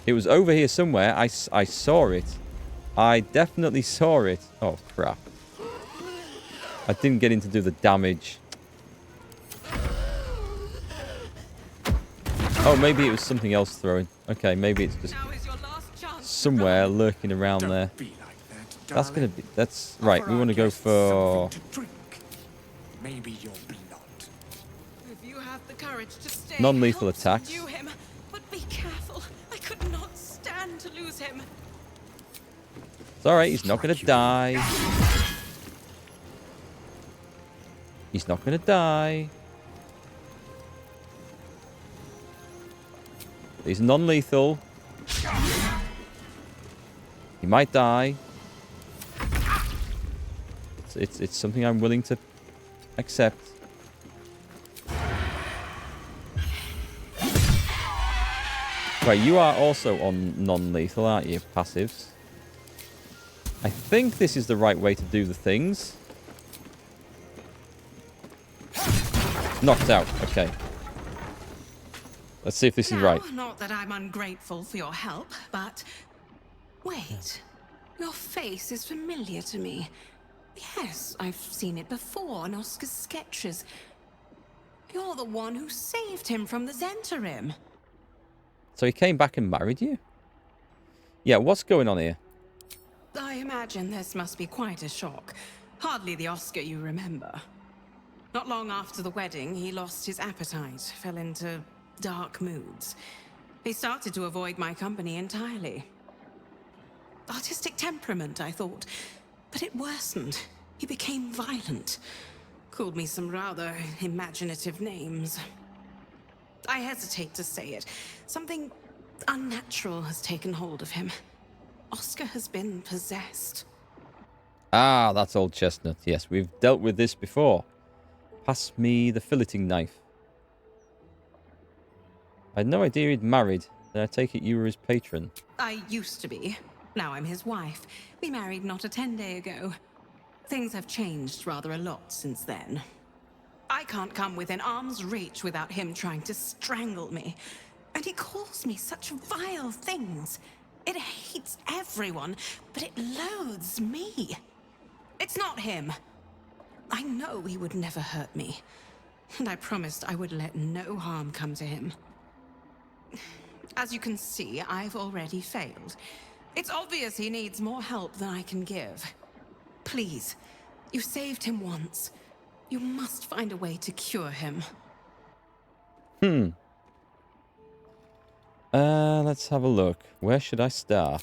It was over here somewhere. I saw it. I definitely saw it. Oh, crap. I didn't get in to do the damage. Oh, maybe it was something else throwing. Okay, maybe it's just somewhere lurking around there. That's going to be... That's... Right, we want to go for... Maybe your blood. If you have the courage to stay, non-lethal attacks. Him, but be careful. I could not stand to lose him. It's alright, he's not going to die. He's not going to die. He's non-lethal. He might die. It's something I'm willing to accept. Right, you are also on non-lethal, aren't you? Passives. I think this is the right way to do the things. Knocked out. Okay. Let's see if this is right. Not that I'm ungrateful for your help, but... Wait. Your face is familiar to me. Yes, I've seen it before in Oscar's sketches. You're the one who saved him from the Zentarim. So he came back and married you? Yeah, what's going on here? I imagine this must be quite a shock. Hardly the Oscar you remember. Not long after the wedding, he lost his appetite, fell into dark moods. He started to avoid my company entirely. Artistic temperament, I thought. But it worsened. He became violent. Called me some rather imaginative names. I hesitate to say it. Something unnatural has taken hold of him. Oscar has been possessed. Ah, that's old chestnut. Yes, we've dealt with this before. Pass me the filleting knife. I had no idea he'd married. Then I take it you were his patron. I used to be. Now I'm his wife. We married not a 10-day ago. Things have changed rather a lot since then. I can't come within arm's reach without him trying to strangle me. And he calls me such vile things. It hates everyone, but it loathes me. It's not him. I know he would never hurt me. And I promised I would let no harm come to him. As you can see, I've already failed. It's obvious he needs more help than I can give. Please, you saved him once. You must find a way to cure him. Let's have a look. Where should I start?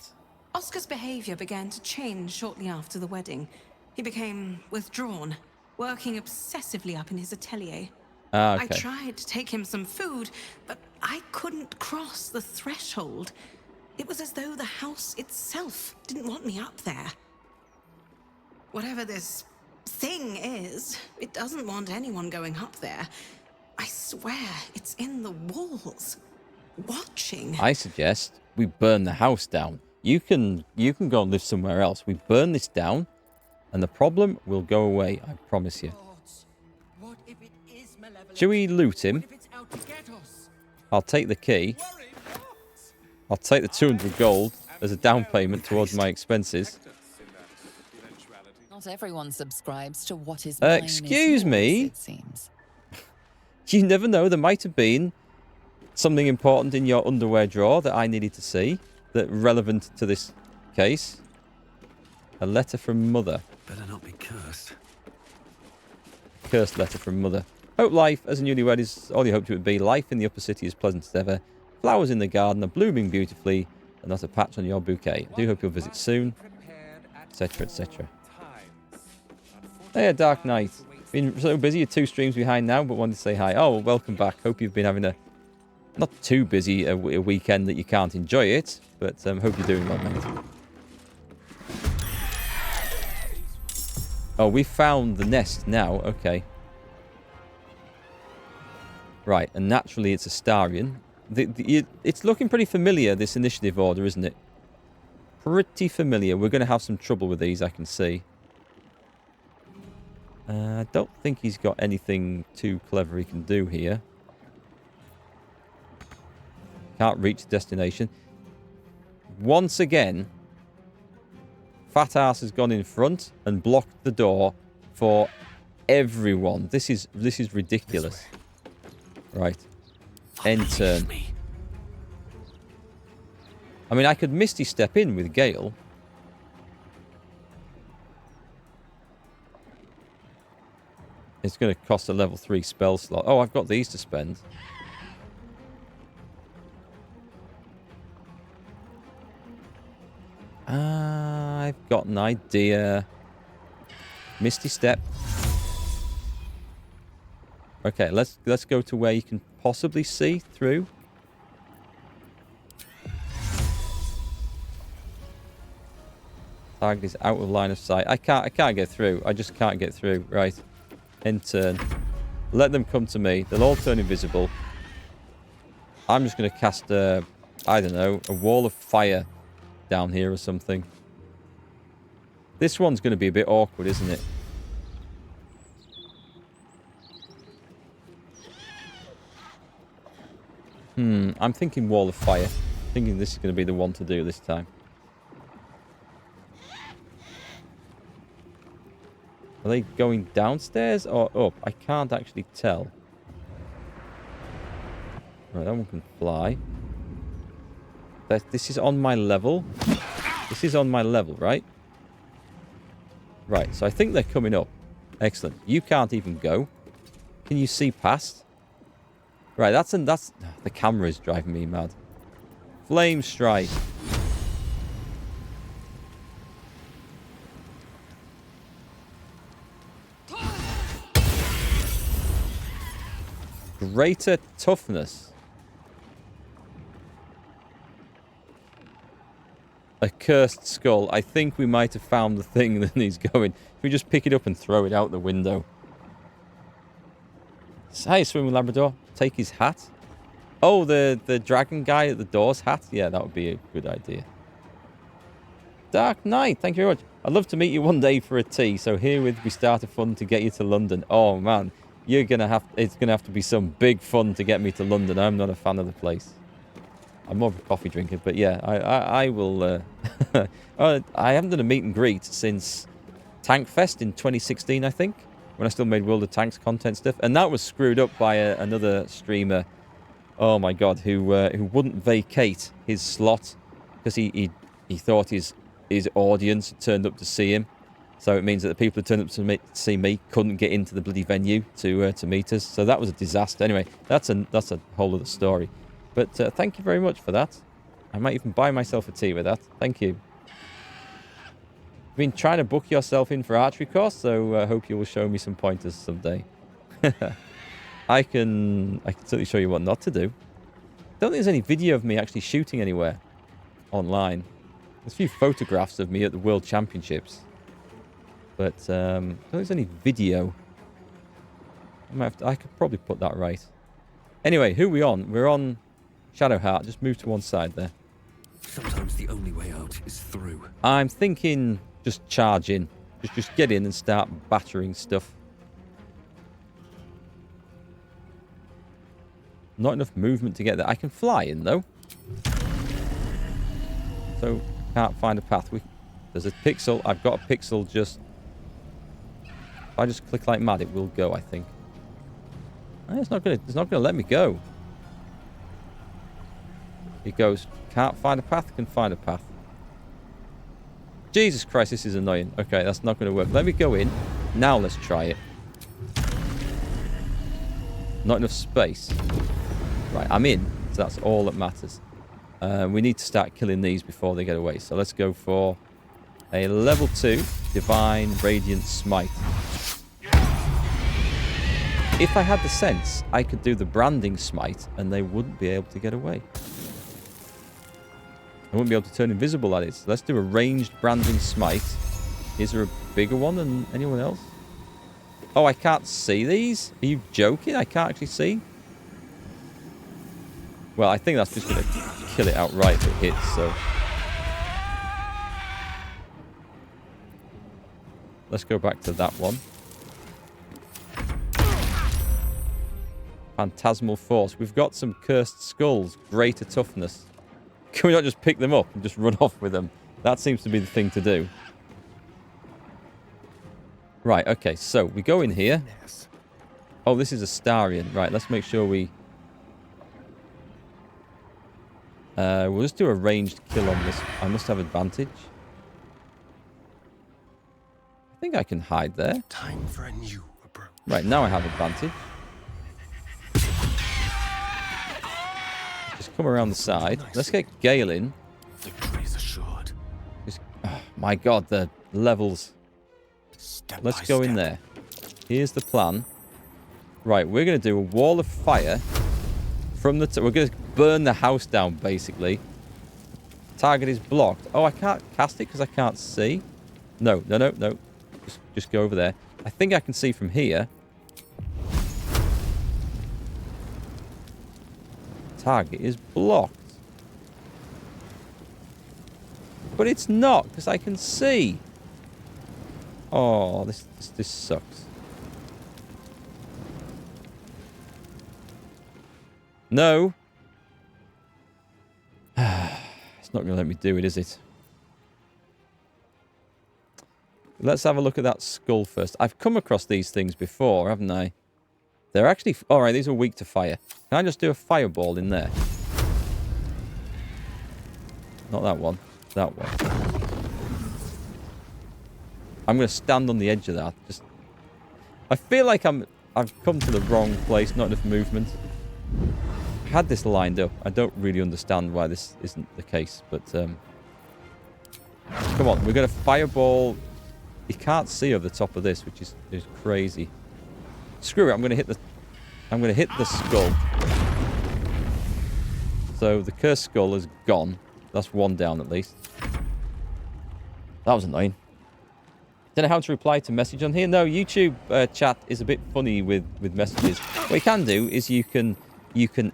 Oscar's behavior began to change shortly after the wedding. He became withdrawn, working obsessively up in his atelier. Ah, okay. I tried to take him some food, but I couldn't cross the threshold. It was as though the house itself didn't want me up there. Whatever this thing is, it doesn't want anyone going up there. I swear, it's in the walls, watching. I suggest we burn the house down. You can go and live somewhere else. We burn this down, and the problem will go away. I promise you. What if it is malevolent? Shall we loot him? What if it's out to get us? I'll take the key. I'll take the 200 gold as a down payment towards my expenses. Not everyone subscribes to what is mine Excuse is me? yours, it seems. You never know. There might have been something important in your underwear drawer that I needed to see that relevant to this case. A letter from Mother. Better not be cursed. Cursed letter from Mother. Hope life as a newlywed is all you hoped it would be. Life in the upper city is pleasant as ever. Flowers in the garden are blooming beautifully, and not a patch on your bouquet. I do hope you'll visit soon, etc., etc. Hey, Dark Knight. Been so busy, you're 2 streams behind now, but wanted to say hi. Oh, well, welcome back. Hope you've been having a not too busy a weekend that you can't enjoy it, but hope you're doing well, mate. Oh, we found the nest now. Okay. Right, and naturally it's Astarion. It's looking pretty familiar, this initiative order, isn't it? Pretty familiar. We're going to have some trouble with these, I can see. I don't think he's got anything too clever he can do here. Can't reach the destination. once again, Fat Ass has gone in front and blocked the door for everyone. This is ridiculous. Right. End turn. I mean, I could Misty Step in with Gale. It's going to cost a level 3 spell slot. Oh, I've got these to spend. I've got an idea. Misty Step. Okay, let's go to where you can possibly see through. Target is out of line of sight. I can't get through. I just can't get through. Right. End turn. Let them come to me. They'll all turn invisible. I'm just going to cast I don't know, a wall of fire down here or something. This one's going to be a bit awkward, isn't it? I'm thinking wall of fire. Thinking this is going to be the one to do this time. Are they going downstairs or up? I can't actually tell. Right, that one can fly. This is on my level. This is on my level, right? Right, so I think they're coming up. Excellent. You can't even go. Can you see past? Right, that's the camera is driving me mad. Flame strike. Greater toughness. A cursed skull. I think we might have found the thing that needs going. If we just pick it up and throw it out the window. Hi, Swimming Labrador. Take his hat. Oh, the dragon guy at the door's hat? Yeah, that would be a good idea. Dark Knight, thank you very much. I'd love to meet you one day for a tea. So herewith we start a fun to get you to London. Oh, man. It's going to have to be some big fun to get me to London. I'm not a fan of the place. I'm more of a coffee drinker, but yeah, I will... I haven't done a meet and greet since Tank Fest in 2016, I think, when I still made World of Tanks content stuff. And that was screwed up by another streamer, oh my god, who wouldn't vacate his slot because he thought his audience had turned up to see him. So it means that the people who turned up to see me couldn't get into the bloody venue to meet us. So that was a disaster. Anyway, that's a whole other story. But thank you very much for that. I might even buy myself a tea with that. Thank you. I've been trying to book yourself in for archery course, so I hope you will show me some pointers someday. I can certainly show you what not to do. Don't think there's any video of me actually shooting anywhere online. There's a few photographs of me at the World Championships. But I don't think there's any video. I could probably put that right. Anyway, who are we on? We're on Shadowheart. Just move to one side there. Sometimes the only way out is through. I'm thinking just charge in. Just get in and start battering stuff. Not enough movement to get there. I can fly in, though. So, can't find a path. There's a pixel. I've got a pixel just... If I just click like mad, it will go, I think. It's not gonna let me go. It goes, can't find a path, can find a path. Jesus Christ, this is annoying. Okay, that's not going to work. Let me go in. Now let's try it. Not enough space. Right, I'm in. So that's all that matters. We need to start killing these before they get away. So let's go for a level 2 Divine Radiant Smite. If I had the sense, I could do the Branding Smite and they wouldn't be able to get away. I wouldn't be able to turn invisible, that is. Let's do a ranged Branding Smite. Is there a bigger one than anyone else? Oh, I can't see these? Are you joking? I can't actually see? Well, I think that's just going to kill it outright if it hits, so... Let's go back to that one. Phantasmal Force. We've got some Cursed Skulls. Greater Toughness. Can we not just pick them up and just run off with them? That seems to be the thing to do. Right, okay, so we go in here. Oh, this is a Starian. Right, let's make sure we... we'll just do a ranged kill on this. I must have advantage. I think I can hide there. Time for a new approach. Right, now I have advantage. Just come around the side. Let's get Gale in. Victory's assured. Just, oh, my God, the levels. Let's go in there. Here's the plan. Right, we're going to do a wall of fire from the... We're going to burn the house down, basically. Target is blocked. Oh, I can't cast it because I can't see. No. Just go over there. I think I can see from here. Target is blocked. But it's not, because I can see. Oh, this sucks. No. It's not going to let me do it, is it? Let's have a look at that skull first. I've come across these things before, haven't I? They're actually... Alright, these are weak to fire. Can I just do a fireball in there? Not that one. That one. I'm going to stand on the edge of that. Just... I feel like I've come to the wrong place. Not enough movement. I had this lined up. I don't really understand why this isn't the case, but... Come on, we're going to fireball... You can't see over the top of this, which is crazy. Screw it, I'm gonna hit the skull. So the cursed skull is gone. That's one down at least. That was annoying. Don't know how to reply to message on here. No, YouTube chat is a bit funny with messages. What you can do is you can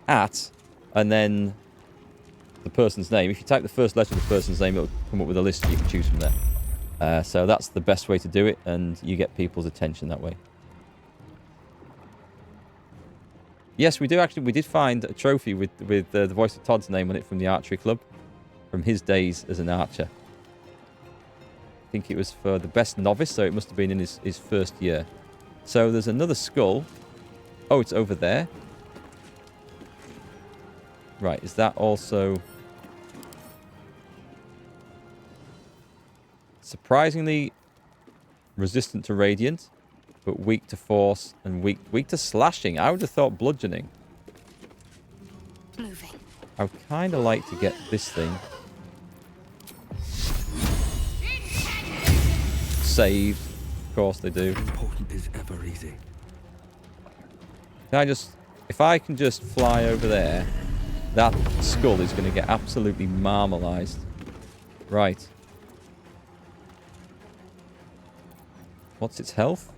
at and then the person's name. If you type the first letter of the person's name, it'll come up with a list and you can choose from there. So that's the best way to do it, and you get people's attention that way. Yes, we did find a trophy with the voice of Todd's name on it from the archery club, from his days as an archer. I think it was for the best novice, so it must have been in his first year. So there's another skull. Oh, it's over there. Right, is that also... Surprisingly resistant to radiant, but weak to force and weak to slashing. I would have thought bludgeoning. Moving. I would kind of like to get this thing saved. Of course they do. Important is ever easy. Can I just... If I can just fly over there, that skull is going to get absolutely marmalized. Right. What's its health?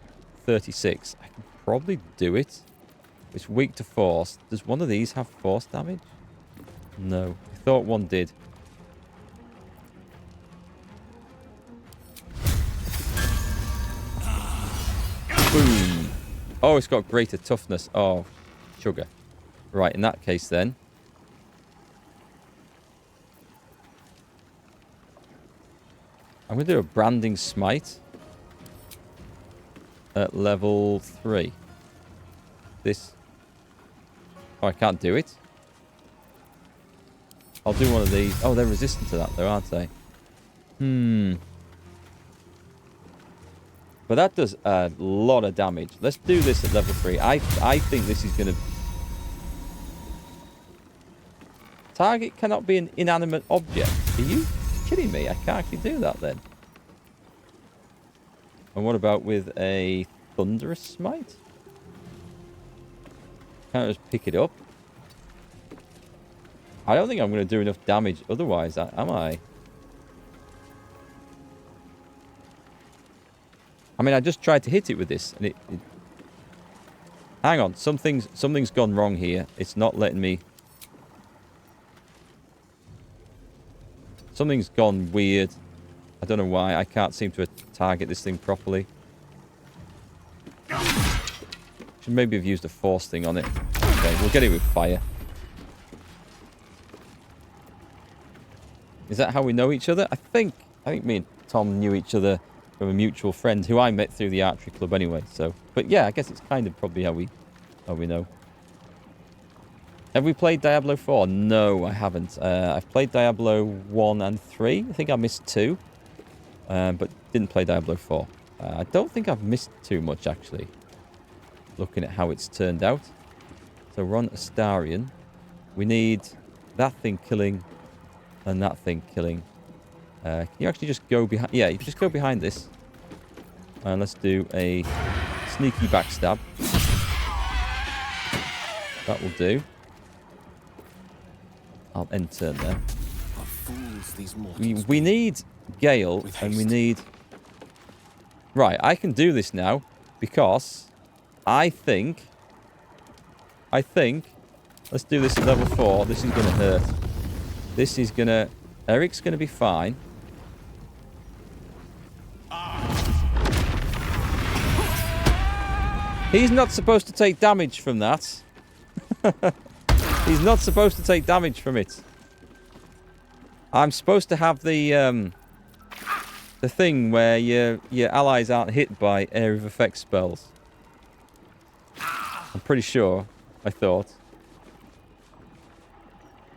36. I can probably do it. It's weak to force. Does one of these have force damage? No. I thought one did. Boom. Oh, it's got greater toughness. Oh, sugar. Right, in that case then. I'm going to do a branding smite. At level 3. This... Oh, I can't do it. I'll do one of these. Oh, they're resistant to that though, aren't they? But that does a lot of damage. Let's do this at level 3. I think this is going to... Target cannot be an inanimate object. Are you kidding me? I can't actually do that then. And what about with a thunderous smite? Can't I just pick it up? I don't think I'm going to do enough damage otherwise, am I? I mean, I just tried to hit it with this, and it... Hang on, something's gone wrong here. It's not letting me... Something's gone weird. I don't know why. I can't seem to target this thing properly. Should maybe have used a force thing on it. Okay, we'll get it with fire. Is that how we know each other? I think me and Tom knew each other from a mutual friend who I met through the archery club anyway. So, but yeah, I guess it's kind of probably how we know. Have we played Diablo 4? No, I haven't. I've played Diablo 1 and 3. I think I missed 2, but didn't play Diablo 4. I don't think I've missed too much, actually, looking at how it's turned out. So we're on Astarion. We need that thing killing and that thing killing. Can you actually just go behind? Yeah, you can just go behind this. And let's do a sneaky backstab. That will do. I'll end turn there. We need Gale, and we need... Right, I can do this now, because I think... Let's do this at level 4. This is going to hurt. This is going to... Eric's going to be fine. He's not supposed to take damage from that. He's not supposed to take damage from it. I'm supposed to have the thing where your allies aren't hit by area of effect spells. I'm pretty sure. I thought.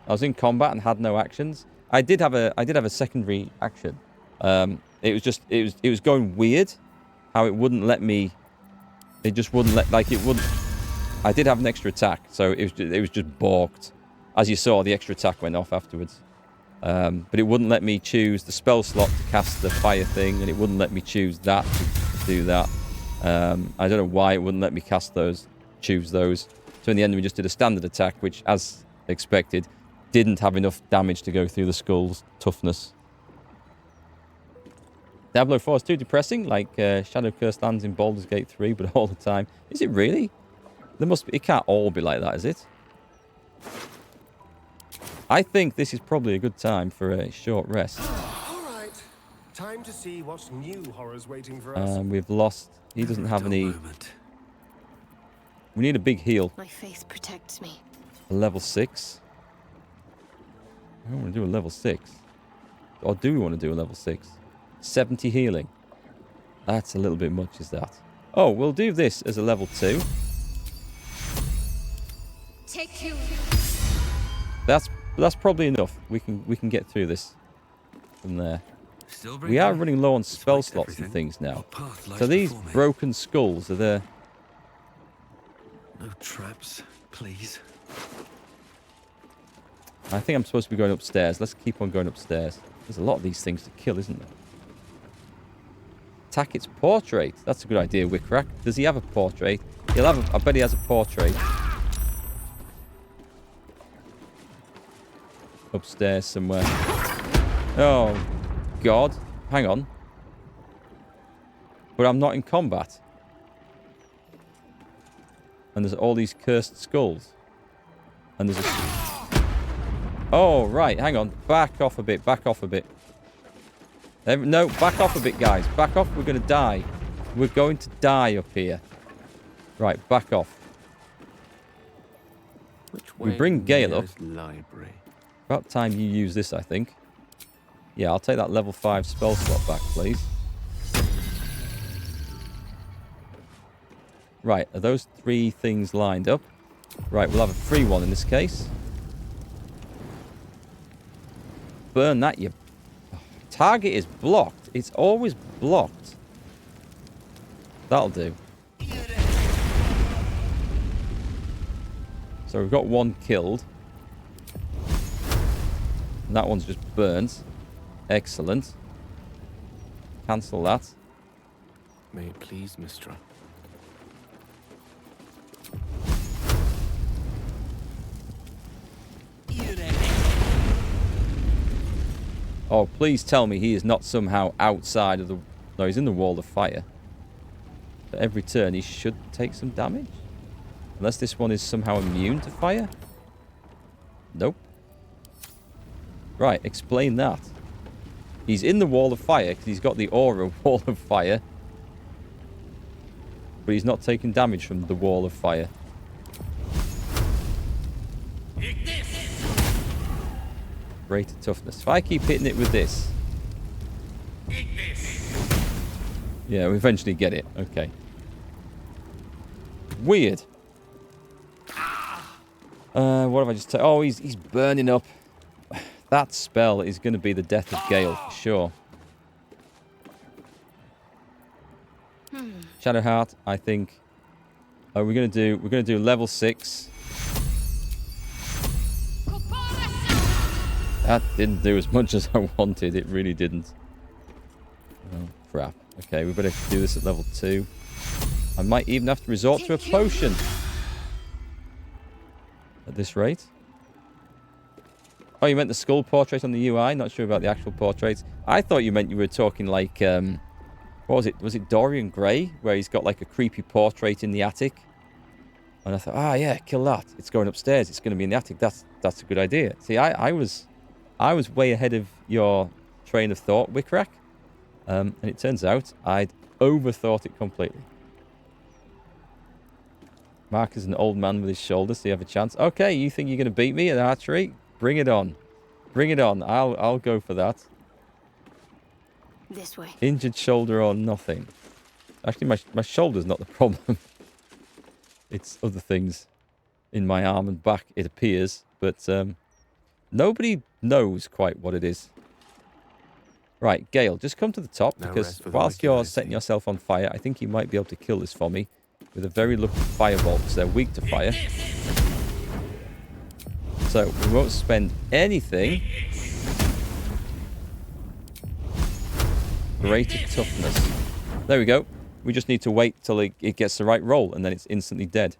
I was in combat and had no actions. I did have a secondary action. It was going weird how it wouldn't let me. It just wouldn't let, like, it wouldn't. I did have an extra attack, so it was just balked. As you saw, the extra attack went off afterwards. But it wouldn't let me choose the spell slot to cast the fire thing, and it wouldn't let me choose that to do that. I don't know why it wouldn't let me choose those. So in the end, we just did a standard attack, which, as expected, didn't have enough damage to go through the skull's toughness. Diablo 4 is too depressing, like Shadow Curse lands in Baldur's Gate 3, but all the time. Is it really? There must be. It can't all be like that, is it? I think this is probably a good time for a short rest. All right. Time to see what new horrors waiting for us. We've lost. He doesn't have any. We need a big heal. My faith protects me. A level 6. I don't want to do a level 6. Or do we want to do a level 6? 70 healing. That's a little bit much, is that? Oh, we'll do this as a level 2. Take you. That's probably enough. We can get through this from there. We are running low on spell slots and things now. So these broken skulls are there. No traps, please. I think I'm supposed to be going upstairs. Let's keep on going upstairs. There's a lot of these things to kill, isn't there? Attack its portrait. That's a good idea, Wickrack. Does he have a portrait? He'll have I bet he has a portrait. Upstairs somewhere. Oh, God. Hang on. But I'm not in combat. And there's all these cursed skulls. And there's a... Oh, right. Hang on. Back off a bit. Back off a bit. No, back off a bit, guys. Back off. We're going to die. We're going to die up here. Right, back off. We bring Gale up. Library. About time you use this, I think. Yeah, I'll take that level 5 spell slot back, please. Right, are those 3 things lined up? Right, we'll have a free one in this case. Burn that, you... Oh, target is blocked. It's always blocked. That'll do. So we've got one killed. And that one's just burnt. Excellent. Cancel that. May it please, Mistra. Oh, please tell me he is not somehow outside of the... No, he's in the wall of fire. But every turn he should take some damage. Unless this one is somehow immune to fire. Nope. Right, explain that. He's in the wall of fire because he's got the aura wall of fire. But he's not taking damage from the wall of fire. Greater toughness. If I keep hitting it with this. Yeah, we eventually get it. Okay. Weird. What have I just... Oh, he's burning up. That spell is going to be the death of Gale, for sure. Shadowheart, I think... Oh, we're going to do level 6. That didn't do as much as I wanted. It really didn't. Oh, crap. Okay, we better do this at level 2. I might even have to resort to a potion. At this rate. Oh, you meant the skull portrait on the UI? Not sure about the actual portraits. I thought you meant you were talking like... what was it? Was it Dorian Gray? Where he's got like a creepy portrait in the attic? And I thought, yeah, kill that. It's going upstairs. It's going to be in the attic. That's a good idea. See, I was way ahead of your train of thought, Wickrack. And it turns out I'd overthought it completely. Mark is an old man with his shoulders, so you have a chance. Okay, you think you're going to beat me at archery? Bring it on. Bring it on. I'll go for that. This way. Injured shoulder or nothing. Actually, my shoulder's not the problem. It's other things in my arm and back, it appears. But nobody knows quite what it is. Right, Gale, just come to the top, because whilst you're setting yourself on fire, I think you might be able to kill this for me with a very lucky fireball, because they're weak to fire. So we won't spend anything. Greater toughness. There we go. We just need to wait till it gets the right roll, and then it's instantly dead.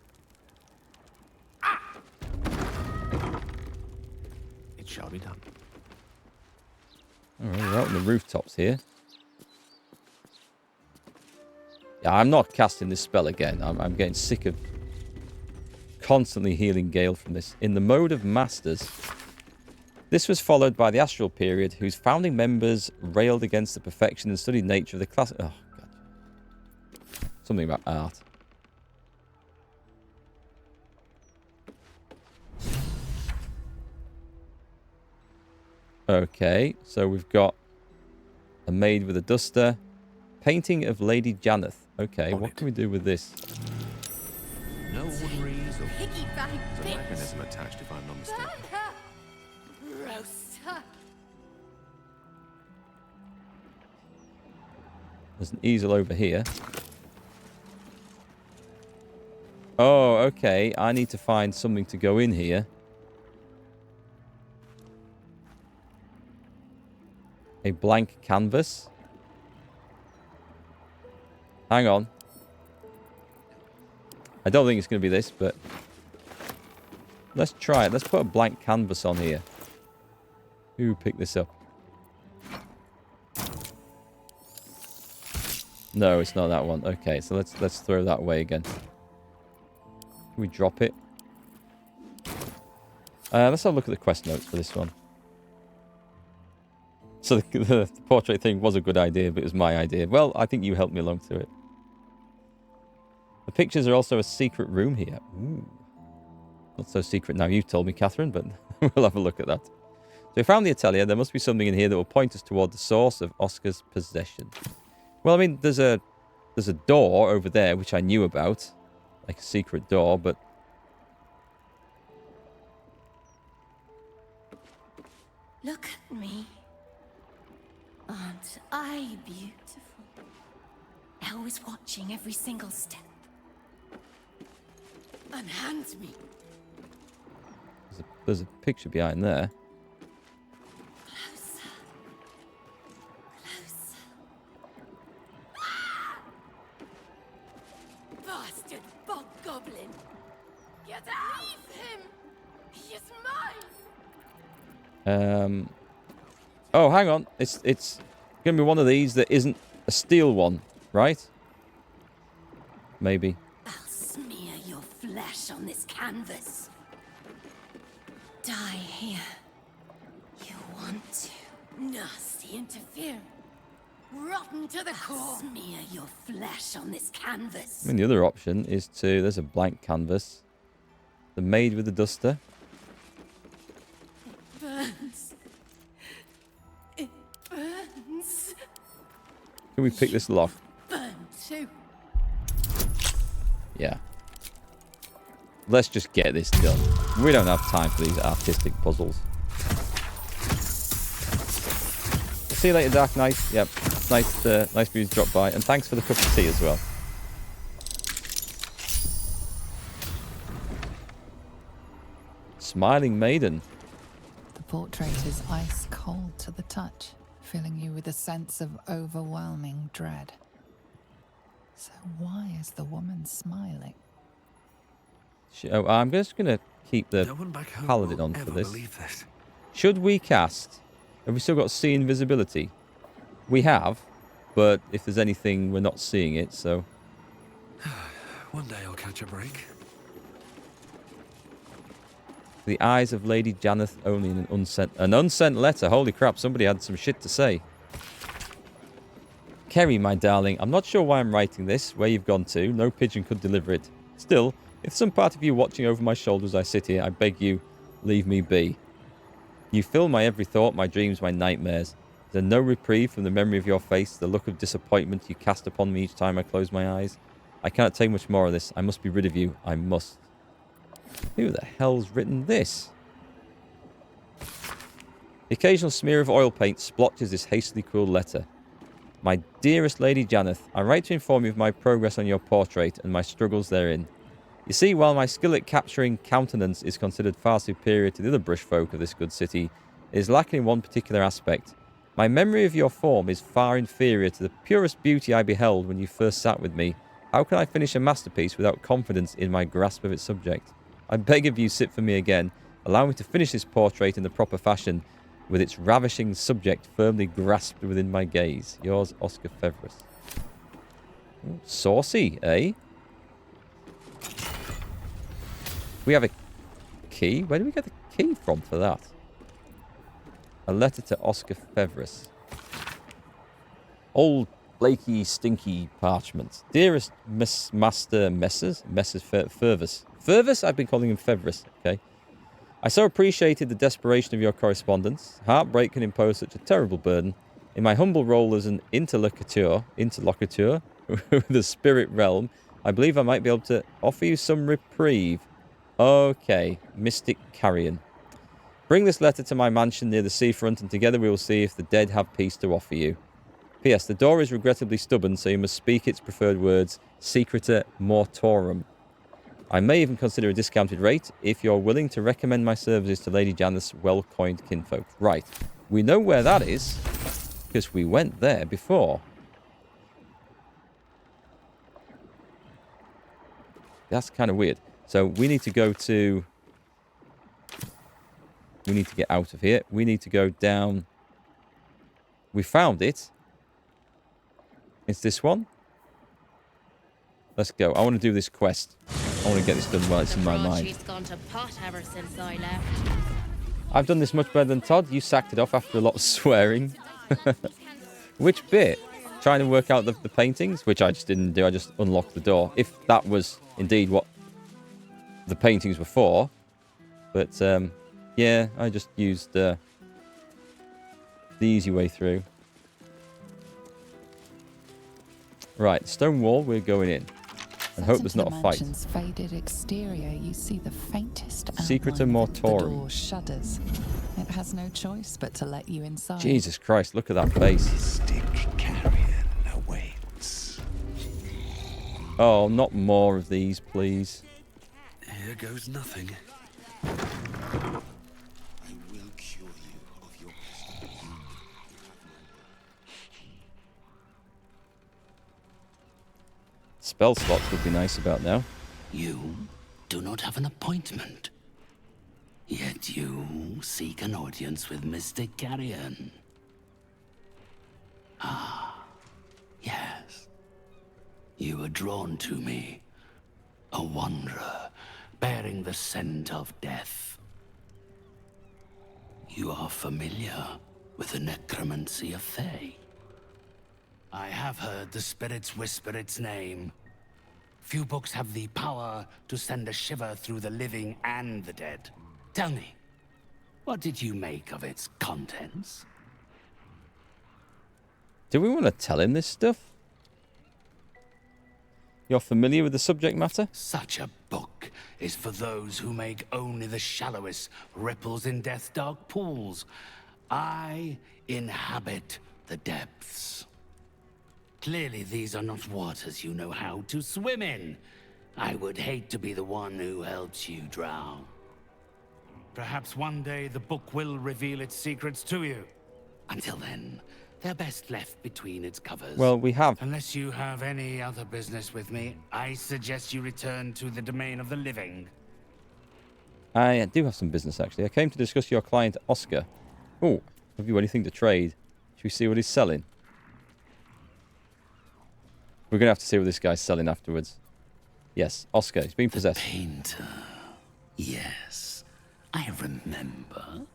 It shall be done. Alright, we're out on the rooftops here. Yeah, I'm not casting this spell again. I'm getting sick of constantly healing Gale from this. In the mode of Masters, this was followed by the Astral Period, whose founding members railed against the perfection and studied nature of the class. Oh, God. Something about art. Okay, so we've got a maid with a duster. Painting of Lady Janeth. Okay, what can we do with this? No ordinary easel. Piggyback There's a mechanism attached, if I'm not mistaken. Gross. There's an easel over here. Oh, okay. I need to find something to go in here. A blank canvas. Hang on. I don't think it's going to be this, but let's try it. Let's put a blank canvas on here. Who picked this up? No, it's not that one. Okay, so let's throw that away again. Can we drop it? Let's have a look at the quest notes for this one. So the portrait thing was a good idea, but it was my idea. Well, I think you helped me along to it. The pictures are also a secret room here. Ooh. Not so secret now you've told me, Catherine, but we'll have a look at that. So we found the atelier. There must be something in here that will point us toward the source of Oscar's possession. Well, I mean, there's a door over there, which I knew about. Like a secret door, but... Look at me. Aren't I beautiful? Always watching every single step. Unhand me. There's a picture behind there. Closer. Closer. Bastard bog goblin. Get out! Leave him! He is mine! Oh, hang on. It's going to be one of these that isn't a steel one, right? Maybe. I'll smear your flesh on this canvas. Die here. You want to. Nasty interfering. Rotten to the core. Smear your flesh on this canvas. I mean, the other option is to... There's a blank canvas. The maid with the duster. Burns. Friends Can we pick this lock? burn too. Yeah. Let's just get this done. We don't have time for these artistic puzzles. See you later, Dark Knight. Yep. Nice for you to drop by. And thanks for the cup of tea as well. Smiling Maiden. The portrait is ice cold to the touch, filling you with a sense of overwhelming dread. So why is the woman smiling? Oh, I'm just going to keep the No one back home Paladin will on for ever this. believe this. Should we cast? Have we still got see invisibility? We have, but if there's anything, we're not seeing it, so... One day I'll catch a break. The eyes of Lady Janeth only in an unsent letter. Holy crap, somebody had some shit to say. Kerry, my darling, I'm not sure why I'm writing this, where you've gone to. No pigeon could deliver it. Still, if some part of you watching over my shoulder as I sit here, I beg you, leave me be. You fill my every thought, my dreams, my nightmares. Is there no reprieve from the memory of your face, the look of disappointment you cast upon me each time I close my eyes? I cannot take much more of this. I must be rid of you. I must. Who the hell's written this? The occasional smear of oil paint splotches this hastily cruel letter. My dearest Lady Janeth, I write to inform you of my progress on your portrait and my struggles therein. You see, while my skill at capturing countenance is considered far superior to the other brush folk of this good city, it is lacking in one particular aspect. My memory of your form is far inferior to the purest beauty I beheld when you first sat with me. How can I finish a masterpiece without confidence in my grasp of its subject? I beg of you, sit for me again. Allow me to finish this portrait in the proper fashion, with its ravishing subject firmly grasped within my gaze. Yours, Oscar Fevris. Ooh, saucy, eh? We have a key. Where do we get the key from for that? A letter to Oscar Fevris. Old flaky, stinky parchment. Dearest Master Messrs. Fervus. Fervus? I've been calling him Fevris. Okay. I so appreciated the desperation of your correspondence. Heartbreak can impose such a terrible burden. In my humble role as an interlocuteur with the spirit realm, I believe I might be able to offer you some reprieve. Okay, Mystic Carrion. Bring this letter to my mansion near the seafront, and together we will see if the dead have peace to offer you. P.S. The door is regrettably stubborn, so you must speak its preferred words, Secreta Mortorum. I may even consider a discounted rate if you're willing to recommend my services to Lady Janeth's well-coined kinfolk. Right. We know where that is, because we went there before. That's kind of weird. So we need to go to... We need to get out of here. We need to go down... We found it. It's this one. Let's go. I want to do this quest. I want to get this done while it's in my mind. She's gone to pot ever since I left. I've done this much better than Todd. You sacked it off after a lot of swearing. Which bit? Trying to work out the paintings, which I just didn't do. I just unlocked the door. If that was indeed what the paintings were for. But, yeah, I just used the easy way through. Right, stone wall, we're going in. And hope there's not a fight. Faded exterior, you see the faintest Secreta outline of it. Mortorum. The door shudders. It has no choice but to let you inside. Jesus Christ, look at that face. Mystic Carrion awaits. Oh, not more of these, please. Here goes nothing. I will cure you of your Spell slots would be nice about now. You do not have an appointment. Yet you seek an audience with Mystic Carrion. Ah, yes. You are drawn to me. A wanderer, bearing the scent of death. You are familiar with the necromancy of Fae. I have heard the spirits whisper its name. Few books have the power to send a shiver through the living and the dead. Tell me, what did you make of its contents? Do we want to tell him this stuff? You're familiar with the subject matter? Such a book is for those who make only the shallowest ripples in death's dark pools. I inhabit the depths. Clearly these are not waters you know how to swim in. I would hate to be the one who helps you drown. Perhaps one day the book will reveal its secrets to you. Until then, they're best left between its covers. Well, we have. Unless you have any other business with me, I suggest you return to the domain of the living. I do have some business, actually. I came to discuss your client, Oscar. Oh, have you anything to trade? Should we see what he's selling? We're going to have to see what this guy's selling afterwards. Yes, Oscar. He's been possessed. The painter. Yes, I remember.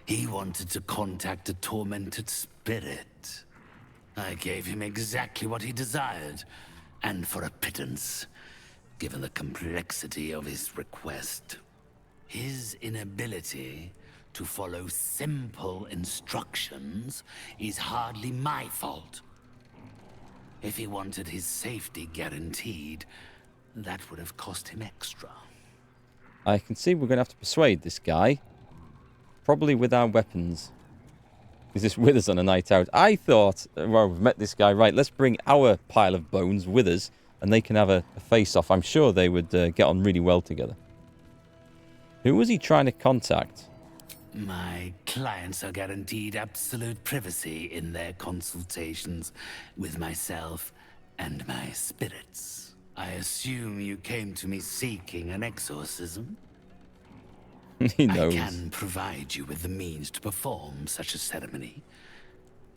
He wanted to contact a tormented spirit. I gave him exactly what he desired, and for a pittance, given the complexity of his request. His inability to follow simple instructions is hardly my fault. If he wanted his safety guaranteed, that would have cost him extra. I can see we're going to have to persuade this guy. Probably with our weapons. Is this with us on a night out? I thought, well, we've met this guy, right, let's bring our pile of bones with us, and they can have a face-off. I'm sure they would get on really well together. Who was he trying to contact? My clients are guaranteed absolute privacy in their consultations with myself and my spirits. I assume you came to me seeking an exorcism? He knows. I can provide you with the means to perform such a ceremony.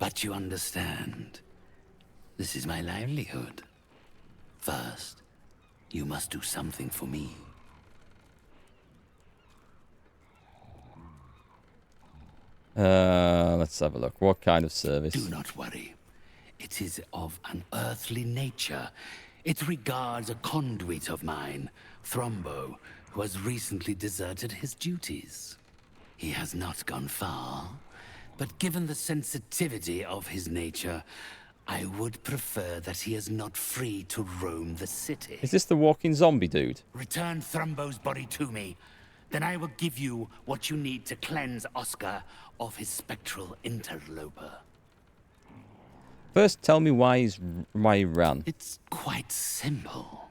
But you understand, this is my livelihood. First, you must do something for me. Let's have a look. What kind of service? Do not worry. It is of an earthly nature. It regards a conduit of mine, Thrombo, who has recently deserted his duties. He has not gone far, but given the sensitivity of his nature, I would prefer that he is not free to roam the city. Is this the walking zombie dude? Return Thrombo's body to me. Then I will give you what you need to cleanse Oscar of his spectral interloper. First, tell me why he ran. It's quite simple.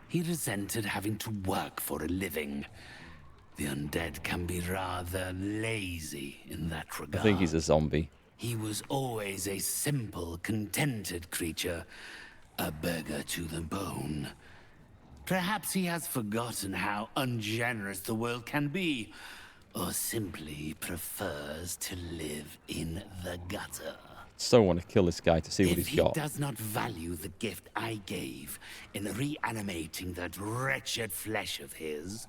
He resented having to work for a living. The undead can be rather lazy in that regard. I think he's a zombie. He was always a simple, contented creature, a beggar to the bone. Perhaps he has forgotten how ungenerous the world can be, or simply prefers to live in the gutter. So want to kill this guy to see what he's got. If he does not value the gift I gave in reanimating that wretched flesh of his,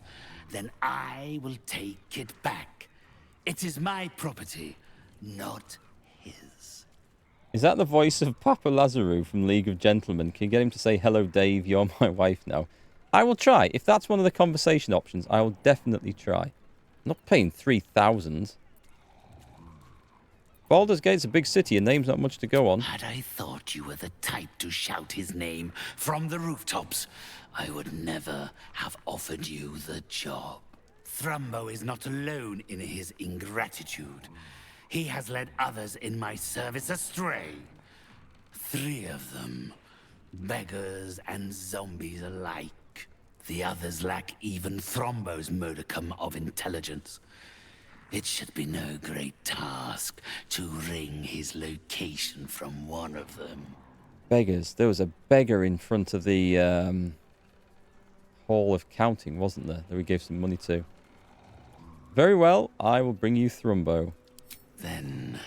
then I will take it back. It is my property, not his. Is that the voice of Papa Lazarou from League of Gentlemen? Can you get him to say, "Hello, Dave, you're my wife now"? I will try. If that's one of the conversation options, I will definitely try. I'm not paying 3,000. Baldur's Gate's a big city, and name's not much to go on. Had I thought you were the type to shout his name from the rooftops, I would never have offered you the job. Thrumbo is not alone in his ingratitude. He has led others in my service astray. 3 of them, beggars and zombies alike. The others lack even Thrombo's modicum of intelligence. It should be no great task to wring his location from one of them. Beggars. There was a beggar in front of the Hall of Counting, wasn't there? That we gave some money to. Very well, I will bring you Thrumbo. Then,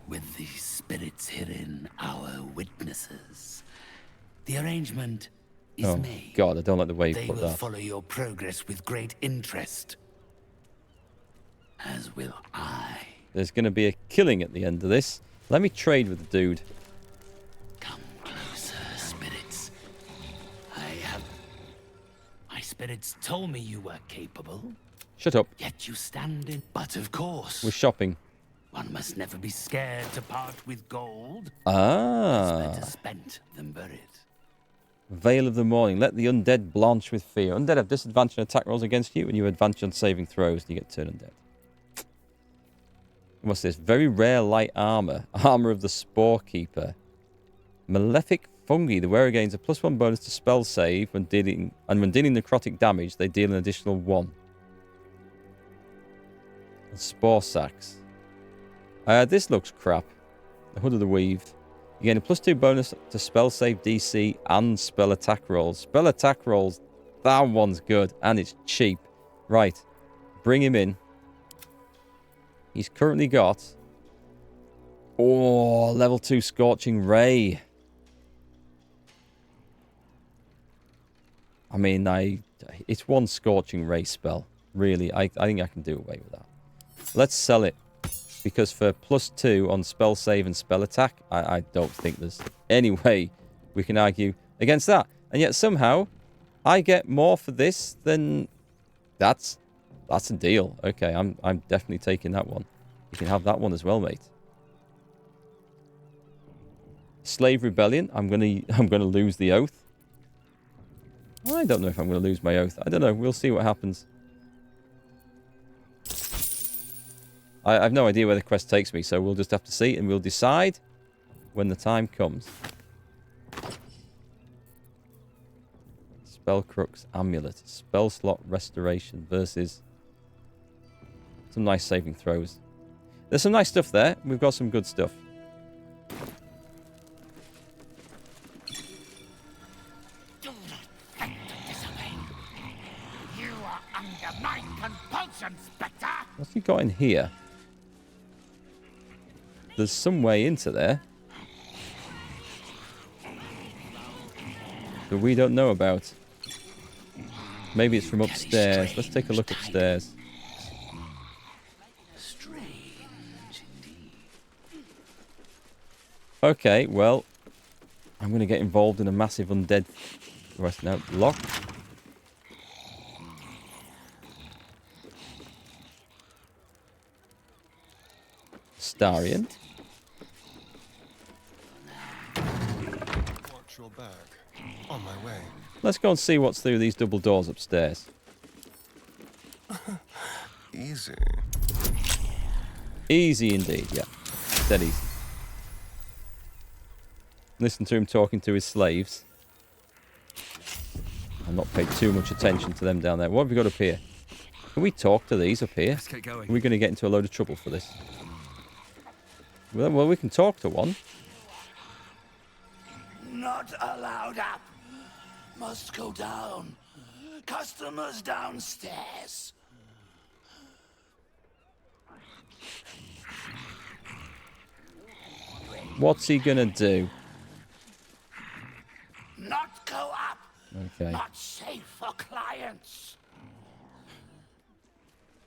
with the spirits herein our witnesses, the arrangement is made. God, I don't like the way you They put will that. follow your progress with great interest. As will I. There's going to be a killing at the end of this. Let me trade with the dude. Come closer, spirits. My spirits told me you were capable. Shut up. Yet you stand in. But of course. We're shopping. One must never be scared to part with gold. Ah. It's better spent than buried. Veil of the Morning. Let the undead blanch with fear. Undead have disadvantage on attack rolls against you, and you have advantage on saving throws, and you get turned undead. What's this? Very rare light armor. Armor of the Spore Keeper. Malefic Fungi. The wearer gains a +1 bonus to spell save when dealing necrotic damage. They deal an additional 1. And Spore Sacks. This looks crap. The Hood of the Weave. You gain a +2 bonus to spell save DC and spell attack rolls. Spell attack rolls, that one's good. And it's cheap. Right. Bring him in. He's currently got... Oh, level 2 Scorching Ray. I mean, it's one Scorching Ray spell. Really, I think I can do away with that. Let's sell it. Because for +2 on spell save and spell attack, I don't think there's any way we can argue against that. And yet somehow, I get more for this than... That's a deal. Okay, I'm definitely taking that one. You can have that one as well, mate. Slave Rebellion. I'm gonna lose the oath. I don't know if I'm gonna lose my oath. I don't know. We'll see what happens. I have no idea where the quest takes me, so we'll just have to see, and we'll decide when the time comes. Spellcrux Amulet. Spell slot restoration versus some nice saving throws. There's some nice stuff there. We've got some good stuff. Do not think to disobey. You are under my compulsion, Spectre. What's he got in here? There's some way into there that we don't know about. Maybe it's from upstairs. Let's take a look upstairs. Okay, well, I'm going to get involved in a massive undead... Right now, lock. Starion. Watch your back. On my way. Let's go and see what's through these double doors upstairs. Easy. Easy indeed, yeah. Dead easy. Listen to him talking to his slaves. I've not paid too much attention to them down there. What have we got up here? Can we talk to these up here? Let's get going. Are we going to get into a load of trouble for this? Well, we can talk to one. Not allowed up. Must go down. Customers downstairs. What's he going to do? Not go up. Okay. Not safe for clients.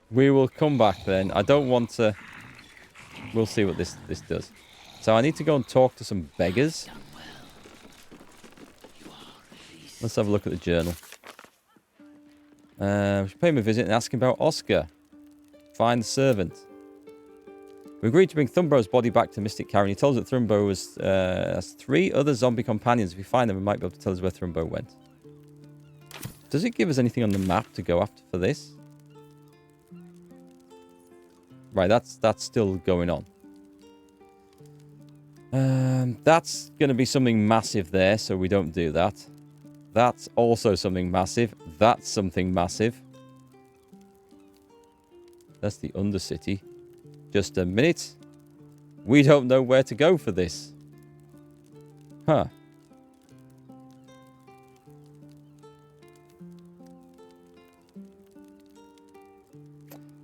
We will come back then. I don't want to... We'll see what this does. So I need to go and talk to some beggars. Let's have a look at the journal. We should pay him a visit and ask him about Oscar. Find the servant. We agreed to bring Thumbro's body back to Mystic Cavern. He told us that Thumbro has 3 other zombie companions. If we find them, we might be able to tell us where Thumbro went. Does it give us anything on the map to go after for this? Right, that's still going on. That's going to be something massive there, so we don't do that. That's also something massive. That's something massive. That's the Undercity. Just a minute. We don't know where to go for this. Huh.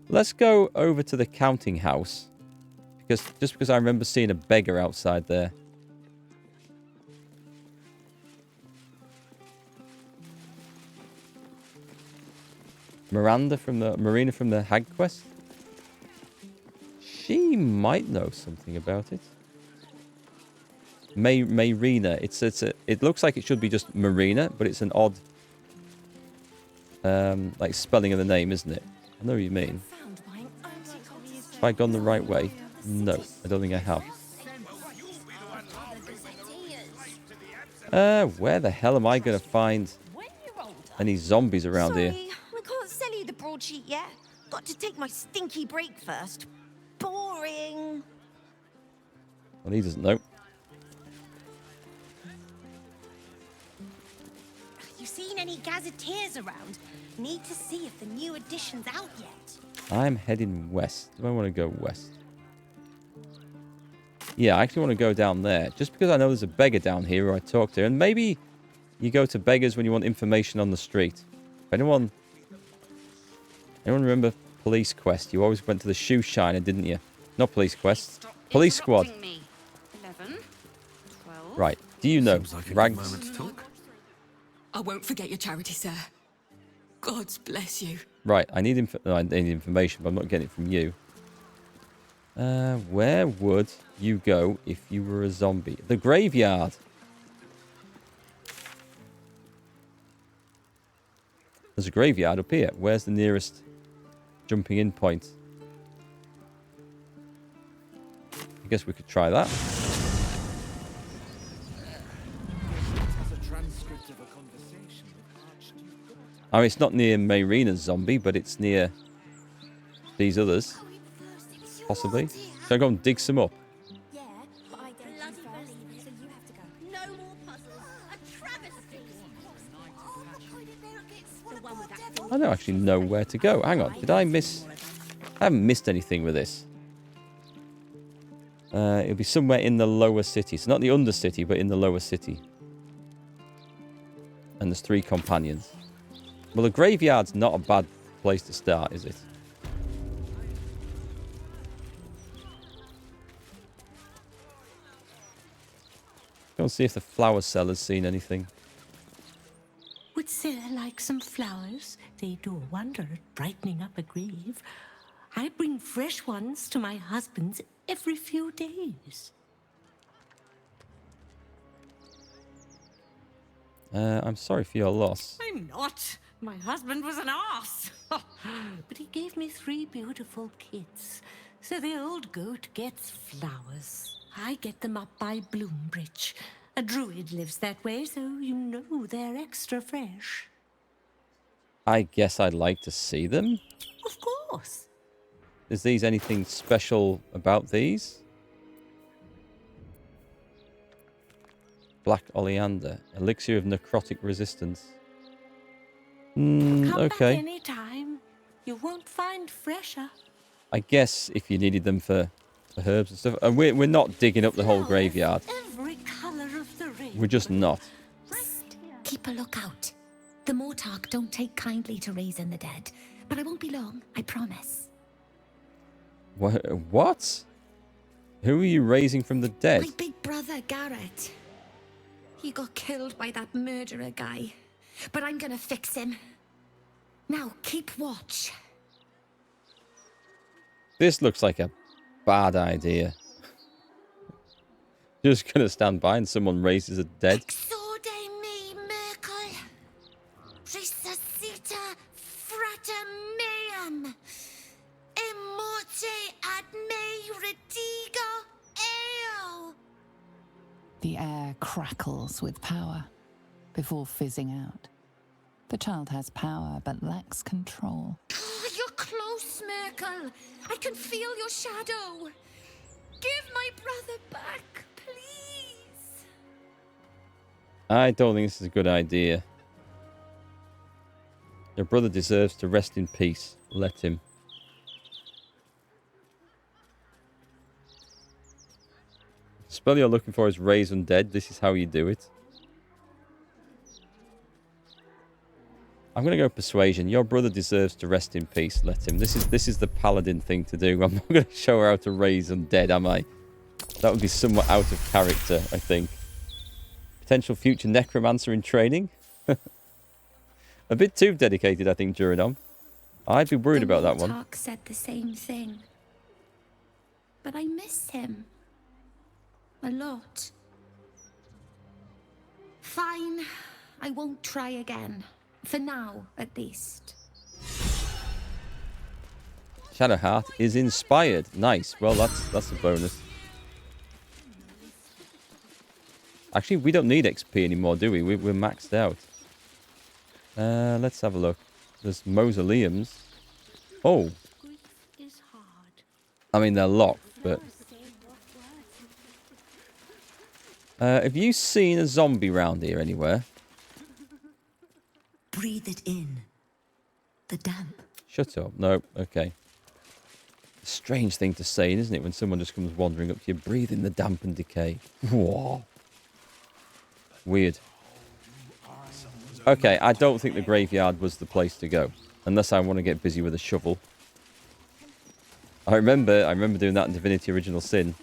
Let's go over to the counting house. Just because I remember seeing a beggar outside there. Marina from the Hag Quest? She might know something about it. Marina. It looks like it should be just Marina, but it's an odd like spelling of the name, isn't it? I know what you mean. Have I gone the right way? No, I don't think I have. Where the hell am I going to find any zombies around here? Sorry, I can't sell you the broadsheet yet. Got to take my stinky break first. Boring. Well, he doesn't know. You seen any gazetteers around? Need to see if the new edition's out yet. I'm heading west. Do I want to go west? Yeah, I actually want to go down there. Just because I know there's a beggar down here who I talked to. And maybe you go to beggars when you want information on the street. If anyone remember Police Quest? You always went to the shoe shiner, didn't you? Not Police Quest. Police Squad. 11, 12. Right. Do you know Seems like a good Rags? moment to talk. I won't forget your charity, sir. God bless you. Right. I need information, but I'm not getting it from you. Where would you go if you were a zombie? The graveyard. There's a graveyard up here. Where's the nearest jumping in point? I guess we could try that. I mean, it's not near Marina's zombie, but it's near these others. Possibly. Should I go and dig some up? Yeah, but I don't do first, so you have to go. No more puzzles. A travesty. The one with that. I don't actually know where to go. Hang on. Did I miss... I haven't missed anything with this. It'll be somewhere in the lower city. So not the undercity, but in the lower city. And there's 3 companions. Well, the graveyard's not a bad place to start, is it? Go and see if the flower seller's seen anything. Would Sarah like some flowers? They do a wonder at brightening up a grave. I bring fresh ones to my husband's every few days. I'm sorry for your loss. I'm not. My husband was an arse. But he gave me 3 beautiful kids. So the old goat gets flowers. I get them up by Bloombridge. A druid lives that way, so you know they're extra fresh. I guess I'd like to see them. Of course. Is these anything special about these? Black oleander. Elixir of necrotic resistance. Come back Okay. anytime. You won't find fresher. I guess if you needed them for herbs and stuff. And we're not digging up the whole graveyard. Every color of the rainbow. We're just not. Keep a lookout. The Mortark don't take kindly to raising the dead, but I won't be long, I promise. What? Who are you raising from the dead? My big brother, Garrett. He got killed by that murderer guy, but I'm gonna fix him. Now, keep watch. This looks like a bad idea. Just gonna stand by and someone raises a dead. Exorde me, Merkel. Resuscita frater meum. Immorte ad me redigo eo. The air crackles with power before fizzing out. The child has power but lacks control. Oh, you're close, Merkel. I can feel your shadow. Give my brother back, please. I don't think this is a good idea. Your brother deserves to rest in peace. Let him. The spell you're looking for is raise undead. This is how you do it. I'm going to go persuasion. Your brother deserves to rest in peace. Let him. This is the paladin thing to do. I'm not going to show her how to raise undead, am I? That would be somewhat out of character, I think. Potential future necromancer in training. A bit too dedicated, I think, Duradom. I'd be worried about that one. Mortark said the same thing. But I miss him. A lot. Fine. I won't try again. For now, at least. Shadowheart is inspired. Nice. Well, that's a bonus. Actually, we don't need XP anymore, do we? We're maxed out. Let's have a look. There's mausoleums. Oh. I mean, they're locked, but... have you seen a zombie round here anywhere? Breathe it in. The damp. Shut up. No. Okay. Strange thing to say, isn't it, when someone just comes wandering up to you, breathing the damp and decay. Whoa. Weird. Okay, I don't think the graveyard was the place to go, unless I want to get busy with a shovel. I remember doing that in Divinity Original Sin.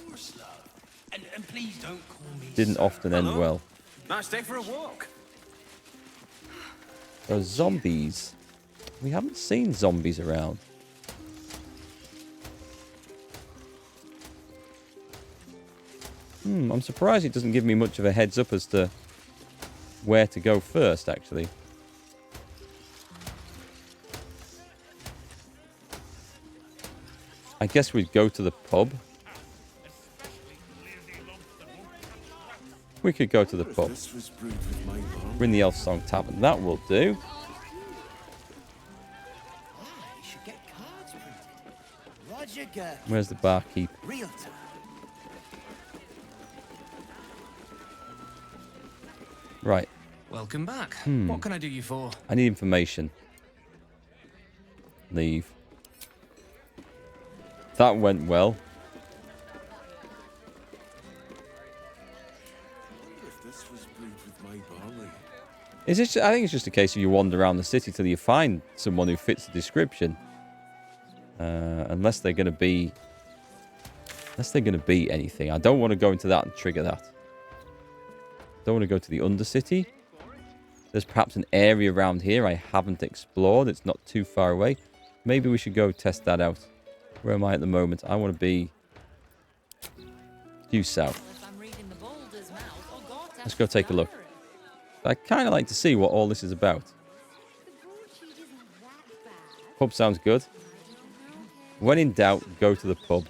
And please don't call me Didn't often end well. Nice day for a walk. Those zombies. We haven't seen zombies around. I'm surprised it doesn't give me much of a heads up as to where to go first, actually. I guess we'd go to the pub. We could go to the pub. We're in the Elf Song Tavern. That will do. Where's the barkeep? Right. Welcome back. What can I do you for? I need information. Leave. That went well. Is it? I think it's just a case of you wander around the city till you find someone who fits the description. Unless they're going to be anything. I don't want to go into that and trigger that. Don't want to go to the Undercity. There's perhaps an area around here I haven't explored. It's not too far away. Maybe we should go test that out. Where am I at the moment? I want to be due south. Let's go take a look. I kind of like to see what all this is about. Pub sounds good. When in doubt, go to the pub.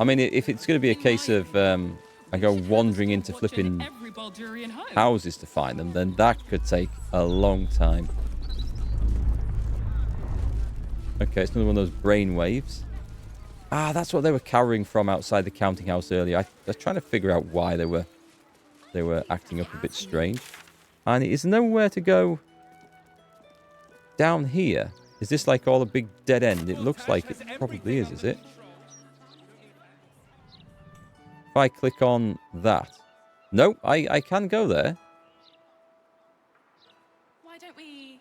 I mean, if it's going to be a case of I go wandering into flipping houses to find them, then that could take a long time. Okay, it's another one of those brain waves. Ah, that's what they were cowering from outside the counting house earlier. I was trying to figure out why they were acting up a bit strange. And is there nowhere to go down here? Is this like all a big dead end? It looks like it probably is it? If I click on that. No, I can go there. Why don't we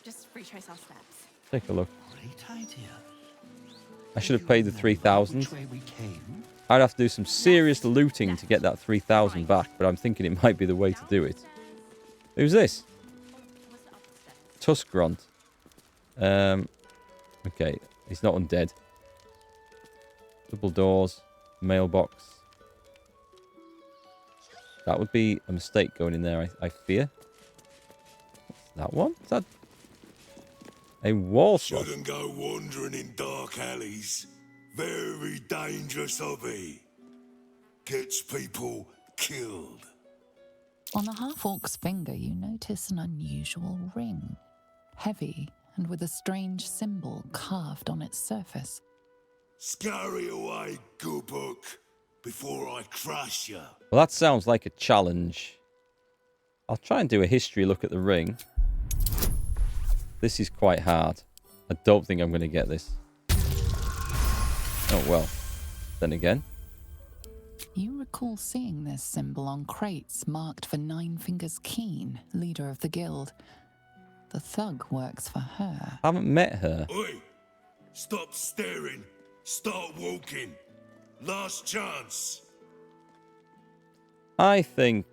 just retrace our steps? Take a look. Great idea. I should have paid the 3,000. I'd have to do some serious looting to get that 3,000 back, but I'm thinking it might be the way to do it. Who's this? Tuskgrunt. Okay, he's not undead. Double doors, mailbox. That would be a mistake going in there, I fear. What's that one? Is that a wall shot? Shouldn't go wandering in dark alleys. Very dangerous hobby. Gets people killed. On the half-orc's finger, you notice an unusual ring. Heavy and with a strange symbol carved on its surface. Scurry away, good book, before I crush you. Well, that sounds like a challenge. I'll try and do a history look at the ring. This is quite hard. I don't think I'm going to get this. Oh, well. Then again. You recall seeing this symbol on crates marked for Nine Fingers Keen, leader of the guild. The thug works for her. I haven't met her. Oi! Stop staring. Start walking. Last chance. I think,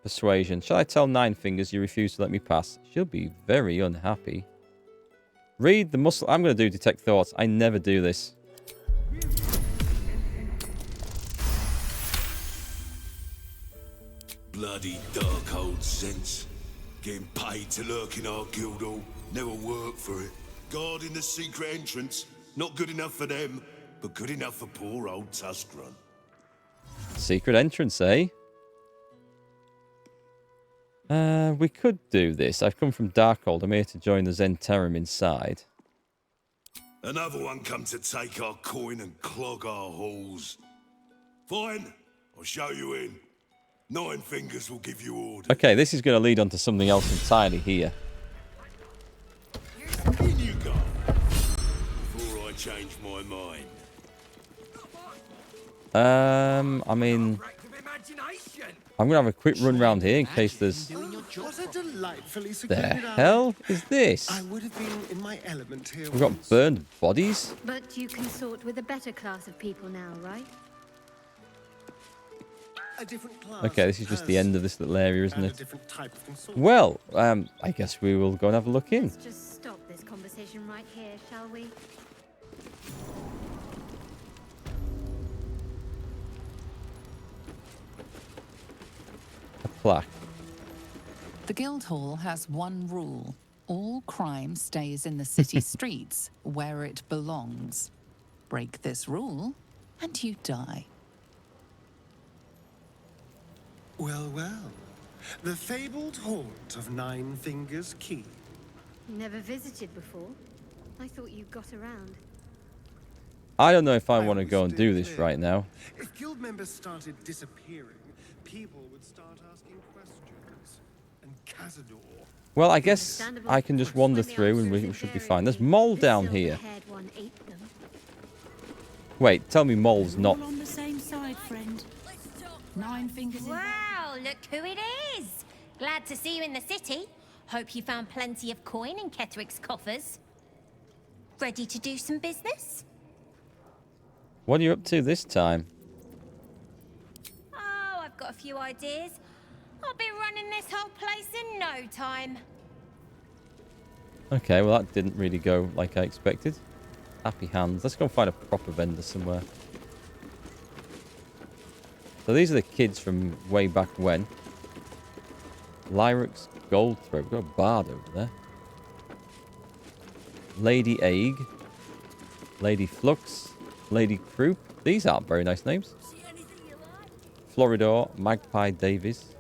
persuasion. Shall I tell Nine Fingers you refuse to let me pass? She'll be very unhappy. Read the muscle. I'm going to do detect thoughts. I never do this. Bloody dark old sense. Getting paid to lurk in our guild hall. Never worked for it. Guarding the secret entrance. Not good enough for them, but good enough for poor old Tuskrun. Secret entrance, eh? We could do this. I've come from Darkhold. I'm here to join the Zentarum inside. Another one come to take our coin and clog our halls. Fine, I'll show you in. 9 Fingers will give you orders. Okay, this is going to lead on to something else entirely here. In you go. Before I change my mind. I mean, I'm going to have a quick run round here in case there's... The hell is this? I would have been in my element here. We've got burned bodies? But you consort with a better class of people now, right? A different class. Okay, this is just the end of this little area, isn't A it? different type of consortium. Well, I guess we will go and have a look in. Let's just stop this conversation right here, shall we? A plaque. The Guildhall has one rule. All crime stays in the city streets, where it belongs. Break this rule, and you die. Well, well. The fabled haunt of 9 Fingers Key. Never visited before. I thought you got around. I don't know if I want to go and do this right now. If guild members started disappearing, people would start asking questions. And Cazador... Well, I guess I can just wander through and we should be fine. There's Mole down here. Wait, tell me Mole's not... All on the same side, friend. 9 Fingers in... Wow, look who it is! Glad to see you in the city. Hope you found plenty of coin in Ketheric's coffers. Ready to do some business? What are you up to this time? Oh, I've got a few ideas. I'll be running this whole place in no time. Okay, well that didn't really go like I expected. Happy hands. Let's go and find a proper vendor somewhere. So these are the kids from way back when. Lyric's Gold Throat. We've got a bard over there. Lady Egg. Lady Flux. Lady Croup. These aren't very nice names. Floridor. Magpie Davies.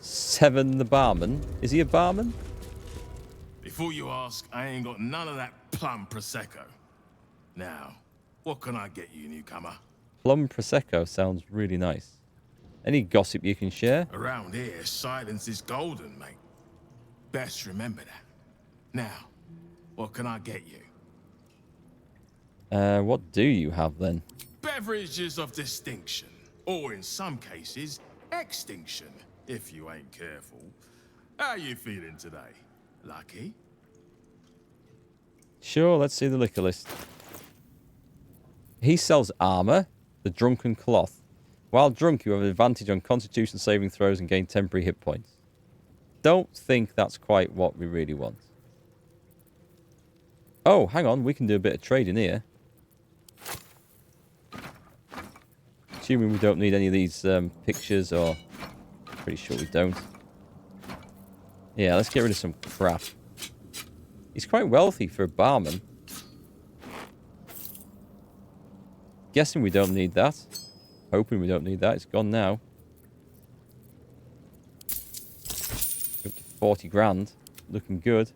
Seven the barman. Is he a barman? Before you ask, I ain't got none of that plum prosecco. Now, what can I get you, newcomer? Plum Prosecco sounds really nice. Any gossip you can share? Around here, silence is golden, mate. Best remember that. Now, what can I get you? What do you have then? Beverages of distinction, or in some cases, extinction, if you ain't careful. How you feeling today? Lucky? Sure, let's see the liquor list. He sells armor, the drunken cloth. While drunk, you have an advantage on constitution saving throws and gain temporary hit points. Don't think that's quite what we really want. Oh, hang on, we can do a bit of trading here. Assuming we don't need any of these pictures, or... Pretty sure we don't. Yeah, let's get rid of some crap. He's quite wealthy for a barman. Guessing we don't need that. Hoping we don't need that. It's gone now. Up to 40 grand. Looking good.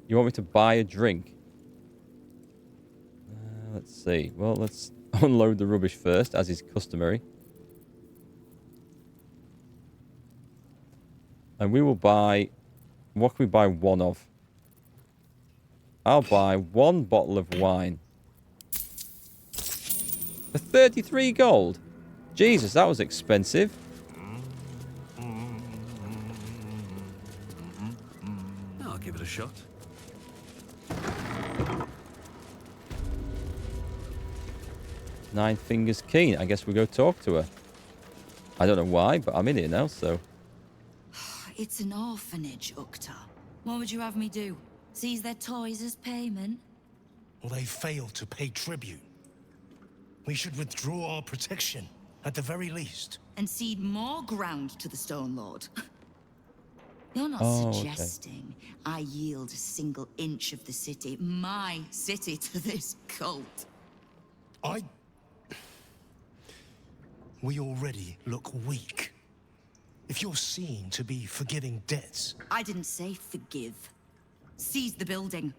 You want me to buy a drink? Let's see. Well, let's unload the rubbish first, as is customary. And we will buy... What can we buy one of? I'll buy 1 bottle of wine. For 33 gold? Jesus, that was expensive. I'll give it a shot. Nine Fingers Keen. I guess we'll go talk to her. I don't know why, but I'm in here now, so... It's an orphanage, Ukta. What would you have me do? Seize their toys as payment? Well, they failed to pay tribute. We should withdraw our protection, at the very least. and cede more ground to the Stone Lord. You're not suggesting I yield a single inch of the city, my city, to this cult. We already look weak. If you're seen to be forgiving debts... I didn't say forgive. Seize the building.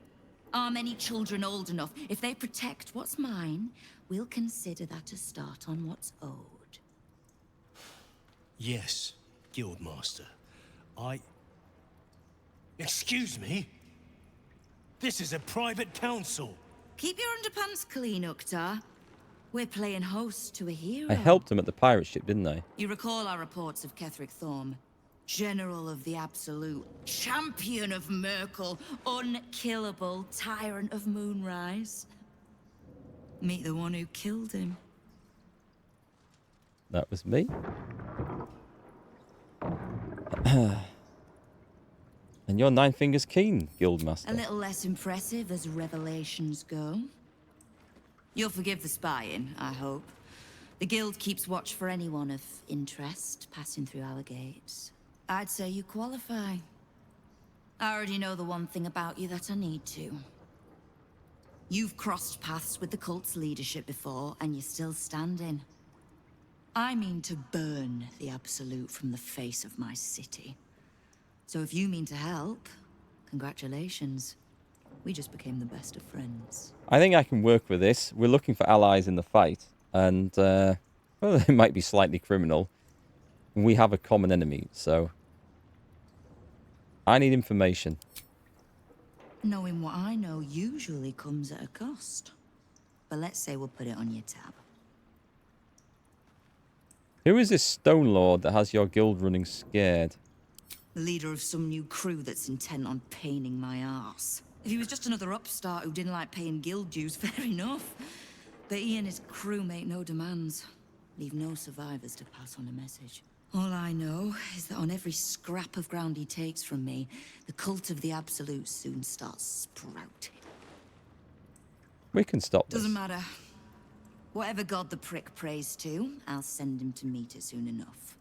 Arm any children old enough. If they protect what's mine, we'll consider that a start on what's owed. Yes, Guildmaster. Excuse me? This is a private council. Keep your underpants clean, Uktar. We're playing host to a hero. I helped him at the pirate ship, didn't I? You recall our reports of Ketheric Thorm, General of the Absolute, Champion of Markgfl, unkillable Tyrant of Moonrise. Meet the one who killed him. That was me. And you're Nine Fingers Keen, Guildmaster. A little less impressive as revelations go. You'll forgive the spying, I hope. The Guild keeps watch for anyone of interest passing through our gates. I'd say you qualify. I already know the one thing about you that I need to. You've crossed paths with the cult's leadership before, and you're still standing. I mean to burn the Absolute from the face of my city. So if you mean to help, congratulations. We just became the best of friends. I think I can work with this. We're looking for allies in the fight. And, well, they might be slightly criminal. We have a common enemy, so... I need information. Knowing what I know usually comes at a cost. But let's say we'll put it on your tab. Who is this Stone Lord that has your guild running scared? The leader of some new crew that's intent on paining my arse. If he was just another upstart who didn't like paying guild dues, fair enough. But he and his crew make no demands. Leave no survivors to pass on a message. All I know is that on every scrap of ground he takes from me, the cult of the Absolute soon starts sprouting. We can stop this. Doesn't matter. Whatever god the prick prays to, I'll send him to meet it soon enough.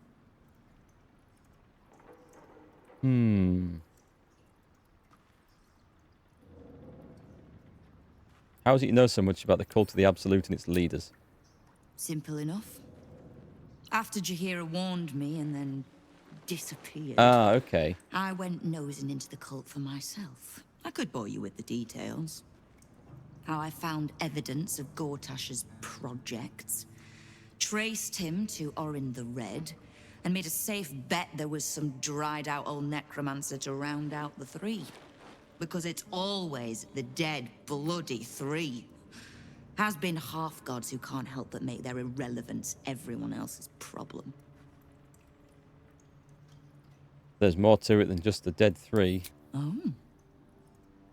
How is it you know so much about the cult of the Absolute and its leaders? Simple enough. After Jaheira warned me and then disappeared. Ah, okay. I went nosing into the cult for myself. I could bore you with the details. How I found evidence of Gortash's projects, traced him to Orin the Red, and made a safe bet there was some dried-out old necromancer to round out the three. Because it's always the dead, bloody three. Has been half-gods who can't help but make their irrelevance everyone else's problem. There's more to it than just the dead three. Oh.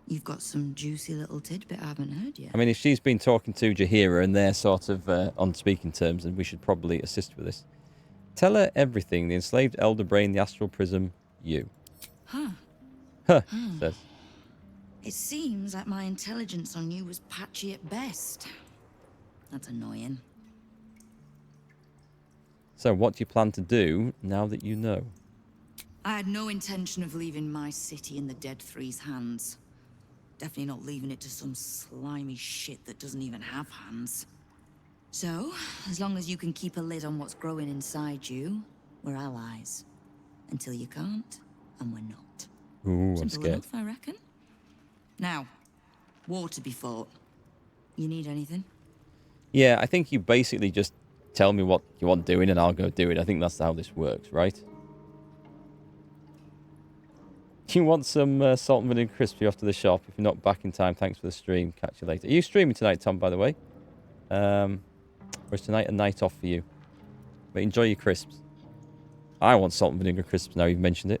You've got some juicy little tidbit I haven't heard yet. I mean, if she's been talking to Jaheira and they're sort of on speaking terms, then we should probably assist with this. Tell her everything. The enslaved elder brain, the astral prism, you. Huh. Says. It seems like my intelligence on you was patchy at best. That's annoying. So what do you plan to do now that you know? I had no intention of leaving my city in the Dead Three's hands. Definitely not leaving it to some slimy shit that doesn't even have hands. So, as long as you can keep a lid on what's growing inside you, we're allies. Until you can't, and we're not. Ooh, I'm Simple scared. enough, I reckon. Now, war to be fought. You need anything? Yeah, I think you basically just tell me what you want doing and I'll go do it. I think that's how this works, right? Do you want some salt and vinegar crispy off to the shop? If you're not back in time, thanks for the stream. Catch you later. Are you streaming tonight, Tom, by the way? Or is tonight a night off for you? But enjoy your crisps. I want salt and vinegar crisps now you've mentioned it.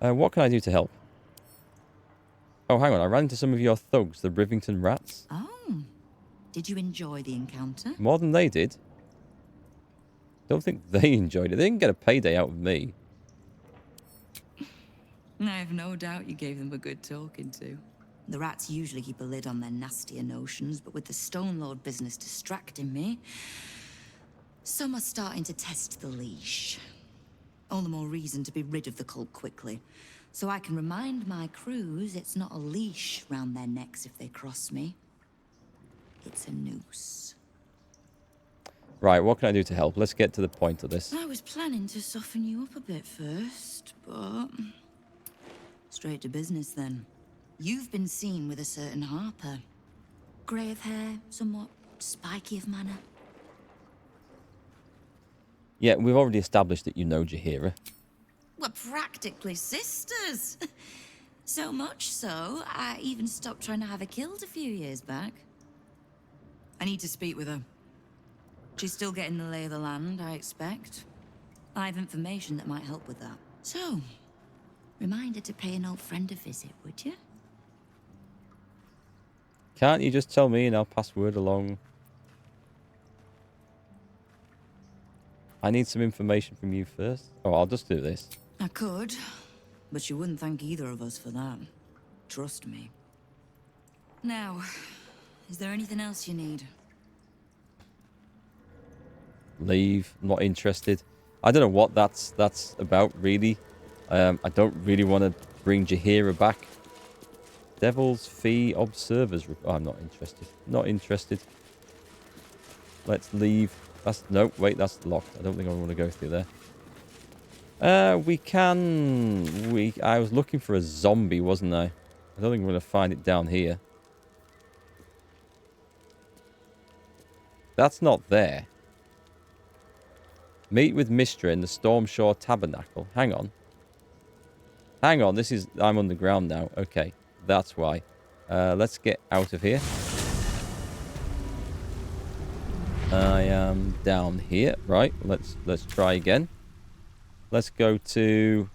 What can I do to help? Oh, hang on. I ran into some of your thugs, the Rivington Rats. Oh. Did you enjoy the encounter? More than they did. Don't think they enjoyed it. They didn't get a payday out of me. I have no doubt you gave them a good talking to. The rats usually keep a lid on their nastier notions, but with the Stone Lord business distracting me, Some are starting to test the leash. All the more reason to be rid of the cult quickly. So I can remind my crews it's not a leash round their necks if they cross me. It's a noose. Right, what can I do to help? Let's get to the point of this. I was planning to soften you up a bit first, but... straight to business then. You've been seen with a certain Harper. Grey of hair, somewhat spiky of manner. Yeah, we've already established that you know Jaheira. We're practically sisters. So much so, I even stopped trying to have her killed a few years back. I need to speak with her. She's still getting the lay of the land, I expect. I have information that might help with that. So, remind her to pay an old friend a visit, would you? Can't you just tell me and I'll pass word along? I need some information from you first. Oh, I'll just do this. I could, but you wouldn't thank either of us for that. Trust me. Now, is there anything else you need? Leave. I'm not interested. I don't know what that's about, really. I don't really want to bring Jaheira back. Devil's Fee Observers. Oh, I'm not interested. Not interested. Let's leave. That's no. Wait, that's locked. I don't think I want to go through there. We can. I was looking for a zombie, wasn't I? I don't think we're going to find it down here. That's not there. Meet with Mistra in the Stormshore Tabernacle. Hang on. Hang on. This is... I'm underground now. Okay. That's why. Let's get out of here. I am down here. Right. Let's try again. Let's go to